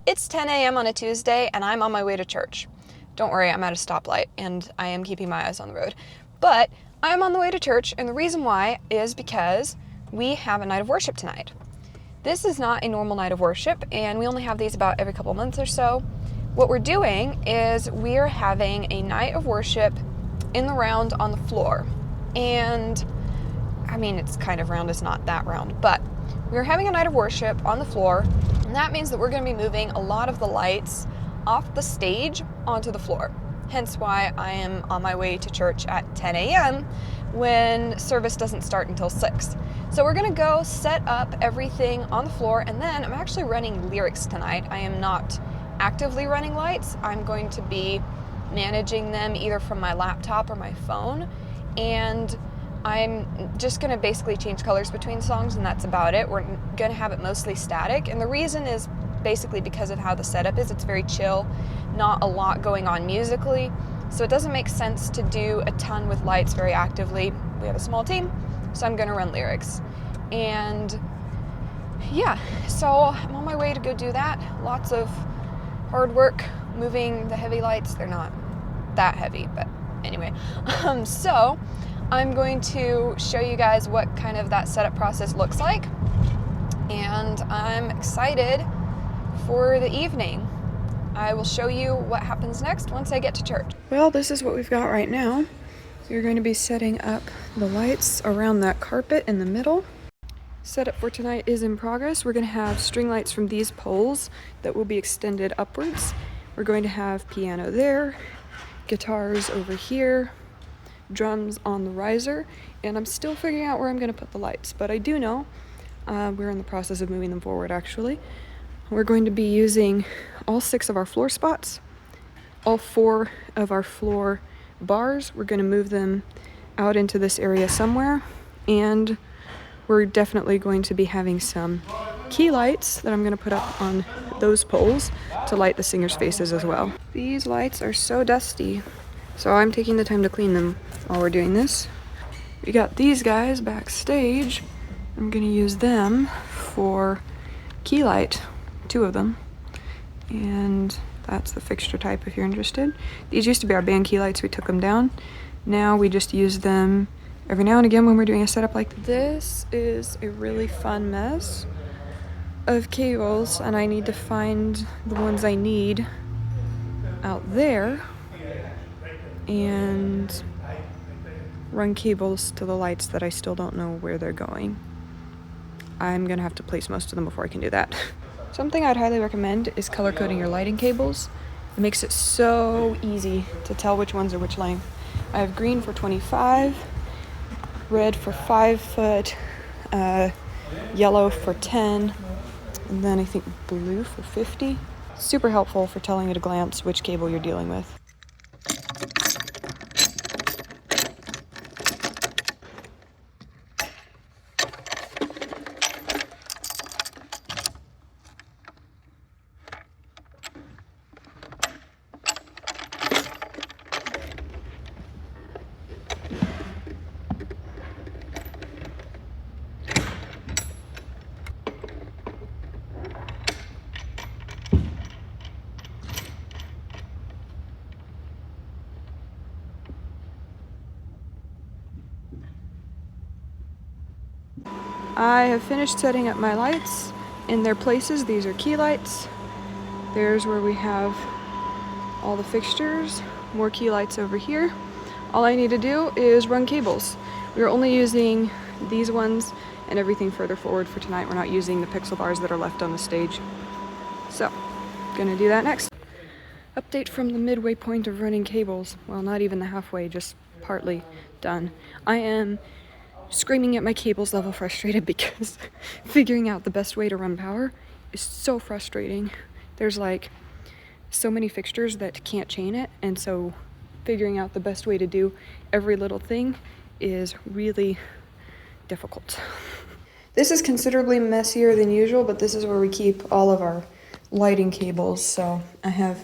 It's 10 a.m. on a Tuesday and I'm on my way to church. Don't worry, I'm at a stoplight and I am keeping my eyes on the road. But I'm on the way to church, and the reason why is because we have a night of worship tonight. This is not a normal night of worship, and we only have these about every couple months or so. What we're doing is we're having a night of worship in the round on the floor. And I mean, it's kind of round, it's not that round, but we're having a night of worship on the floor, and that means that we're going to be moving a lot of the lights off the stage onto the floor. Hence why I am on my way to church at 10 a.m. when service doesn't start until 6. So we're going to go set up everything on the floor, and then I'm actually running lyrics tonight. I am not actively running lights. I'm going to be managing them either from my laptop or my phone, and I'm just going to basically change colors between songs, and that's about it. We're going to have it mostly static, and the reason is basically because of how the setup is. It's very chill, not a lot going on musically, so it doesn't make sense to do a ton with lights very actively. We have a small team, so I'm going to run lyrics. And yeah, so I'm on my way to go do that. Lots of hard work moving the heavy lights. They're not that heavy, but anyway. So I'm going to show you guys what kind of that setup process looks like, and I'm excited for the evening. I will show you what happens next once I get to church. Well, this is what we've got right now. So you're going to be setting up the lights around that carpet in the middle. Setup for tonight is in progress. We're going to have string lights from these poles that will be extended upwards. We're going to have piano there, guitars over here, drums on the riser, and I'm still figuring out where I'm going to put the lights, but I do know we're in the process of moving them forward. Actually, we're going to be using all 6 of our floor spots, all 4 of our floor bars. We're going to move them out into this area somewhere, and we're definitely going to be having some key lights that I'm going to put up on those poles to light the singers' faces as well. These lights are so dusty, so I'm taking the time to clean them while we're doing this. We got these guys backstage. I'm gonna use them for key light, 2 of them. And that's the fixture type if you're interested. These used to be our band key lights, we took them down. Now we just use them every now and again when we're doing a setup like this. Is a really fun mess of cables, and I need to find the ones I need out there and run cables to the lights that I still don't know where they're going. I'm gonna have to place most of them before I can do that. Something I'd highly recommend is color coding your lighting cables. It makes it so easy to tell which ones are which length. I have green for 25, red for 5 foot, yellow for 10, and then I think blue for 50. Super helpful for telling at a glance which cable you're dealing with. I have finished setting up my lights in their places. These are key lights. There's where we have all the fixtures, more key lights over here. All I need to do is run cables. We're only using these ones and everything further forward for tonight. We're not using the pixel bars that are left on the stage. So, gonna do that next. Update from the midway point of running cables. Well, not even the halfway, just partly done. I am screaming at my cables level frustrated because figuring out the best way to run power is so frustrating. There's like so many fixtures that can't chain it, and so figuring out the best way to do every little thing is really difficult. This is considerably messier than usual, but this is where we keep all of our lighting cables. So I have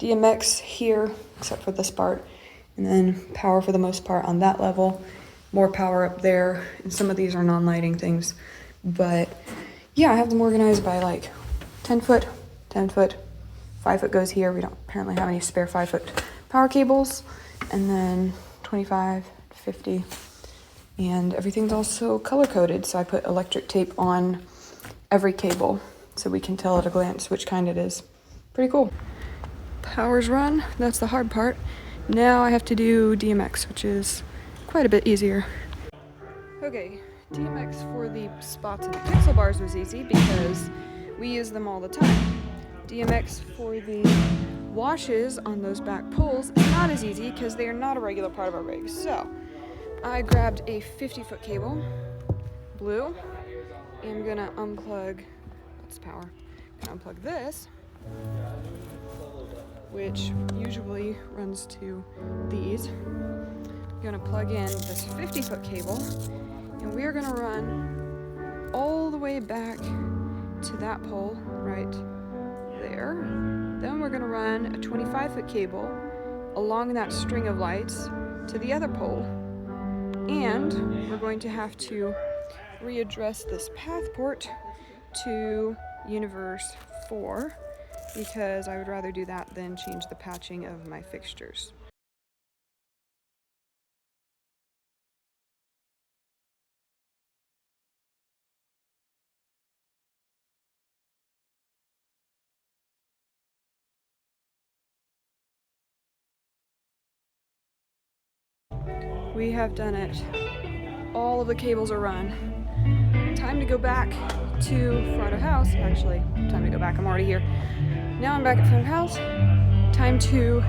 DMX here, except for this part, and then power for the most part on that level. More power up there, and some of these are non-lighting things. But yeah, I have them organized by like 10 foot, 10-foot. 5-foot goes here. We don't apparently have any spare 5-foot power cables. And then 25, 50. And everything's also color-coded, so I put electric tape on every cable so we can tell at a glance which kind it is. Pretty cool. Power's run. That's the hard part. Now I have to do DMX, which is quite a bit easier. Okay, DMX for the spots and the pixel bars was easy because we use them all the time. DMX for the washes on those back poles is not as easy because they are not a regular part of our rig. So I grabbed a 50-foot cable, blue, and I'm gonna unplug, that's power, I'm gonna unplug this, which usually runs to these. I'm gonna plug in this 50-foot cable, and we're gonna run all the way back to that pole right there. Then we're gonna run a 25-foot cable along that string of lights to the other pole. And we're going to have to readdress this path port to universe 4 because I would rather do that than change the patching of my fixtures. We have done it. All of the cables are run. Time to go back to front of house. Actually, time to go back. I'm already here. Now I'm back at front of house. Time to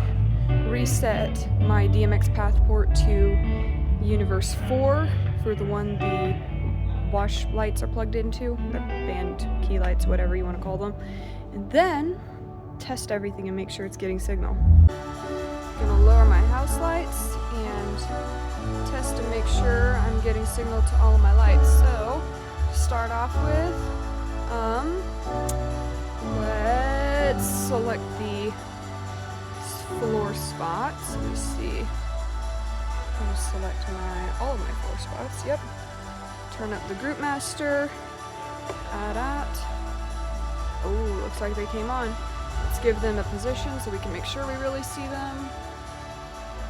reset my DMX path port to universe 4 for the one the wash lights are plugged into, the band key lights, whatever you want to call them, and then test everything and make sure it's getting signal. I'm gonna lower my house lights and test to make sure I'm getting signal to all of my lights. So, to start off with, let's select the floor spots. Let me see. I'm gonna select all of my floor spots. Yep. Turn up the group master. Add that. Oh, looks like they came on. Let's give them a position so we can make sure we really see them.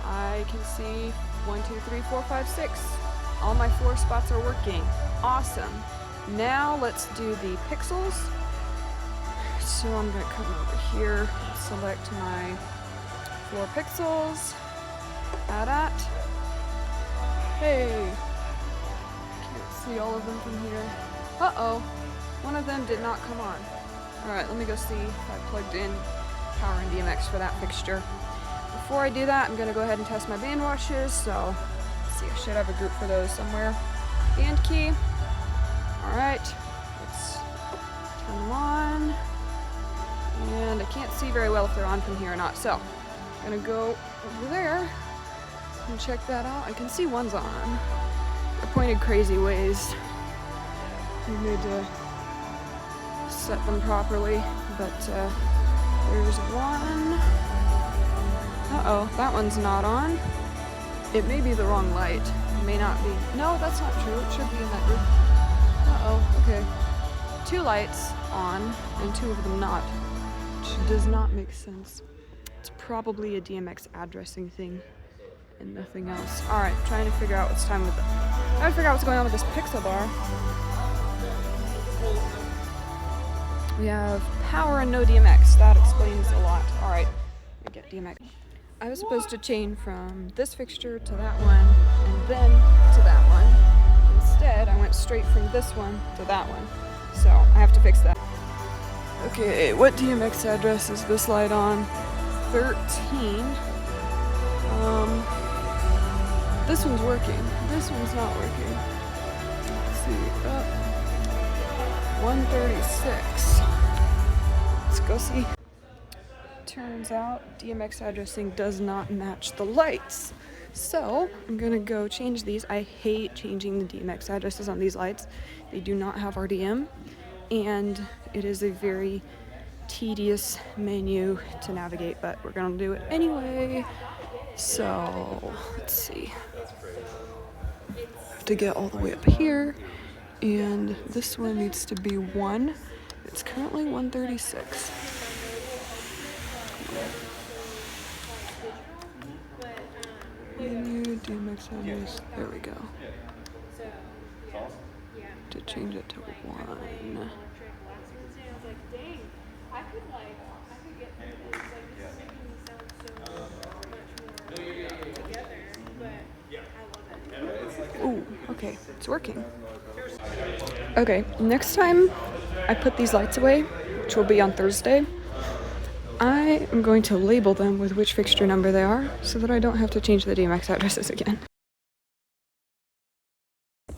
I can see 1, 2, 3, 4, 5, 6. All my floor spots are working. Awesome. Now let's do the pixels. So I'm gonna come over here, select my floor pixels, add that. Hey, can't see all of them from here. Uh-oh, one of them did not come on. All right, let me go see if I plugged in power and DMX for that fixture. Before I do that, I'm gonna go ahead and test my band washes. So let's see, I should have a group for those somewhere. Band key. All right, let's turn them on. And I can't see very well if they're on from here or not. So I'm gonna go over there and check that out. I can see one's on. They're pointed crazy ways. I need to set them properly, but there's one. Uh-oh, that one's not on. It may be the wrong light. It may not be. No, that's not true. It should be in that group. Uh-oh, okay. 2 lights on and 2 of them not, which does not make sense. It's probably a DMX addressing thing and nothing else. All right, trying to figure out what's time with it. Trying to figure out what's going on with this pixel bar. We have power and no DMX. That explains a lot. All right, we get DMX. I was supposed to chain from this fixture to that one and then to that one. Instead, I went straight from this one to that one. So I have to fix that. Okay, what DMX address is this light on? 13. This one's working. This one's not working. Let's see. 136. Let's go see. Turns out DMX addressing does not match the lights. So I'm gonna go change these. I hate changing the DMX addresses on these lights. They do not have RDM, and it is a very tedious menu to navigate, but we're gonna do it anyway. So let's see. I have to get all the way up here, and this one needs to be 1. It's currently 136. DMX is. There we go. To change it to 1. Ooh, okay, it's working. Okay, next time I put these lights away, which will be on Thursday, I am going to label them with which fixture number they are so that I don't have to change the DMX addresses again.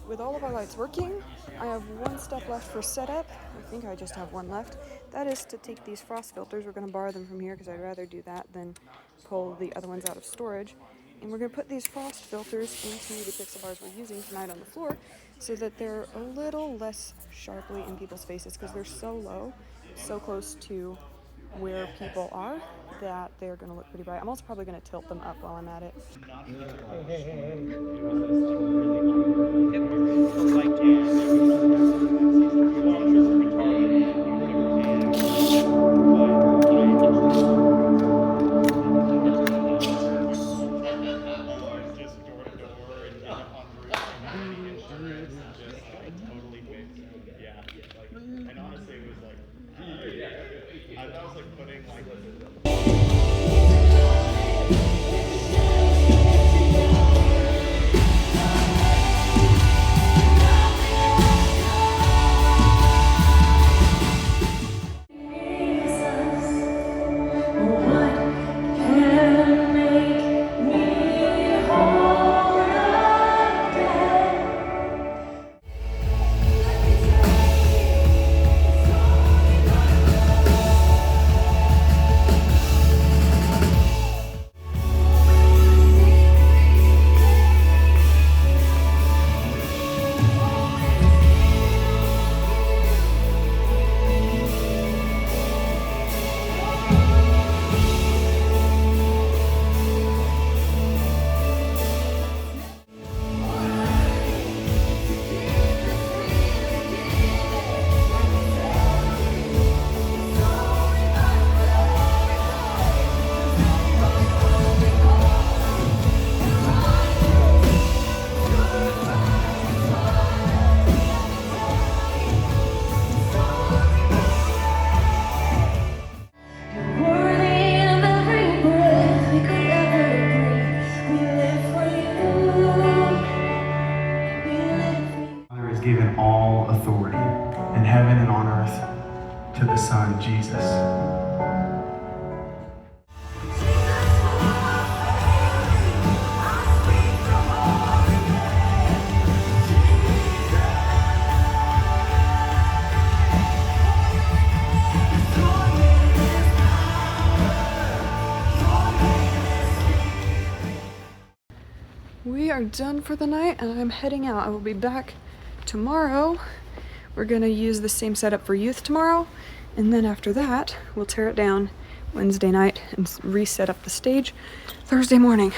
With all of our lights working, I have one step left for setup. I think I just have one left. That is to take these frost filters. We're going to borrow them from here because I'd rather do that than pull the other ones out of storage. And we're going to put these frost filters into the pixel bars we're using tonight on the floor so that they're a little less sharply in people's faces because they're so low, so close to where people are, that they're going to look pretty bright. I'm also probably going to tilt them up while I'm at it. Given all authority in heaven and on earth to the Son, Jesus. We are done for the night and I'm heading out. I will be back tomorrow. We're gonna use the same setup for youth tomorrow, and then after that we'll tear it down Wednesday night and reset up the stage Thursday morning.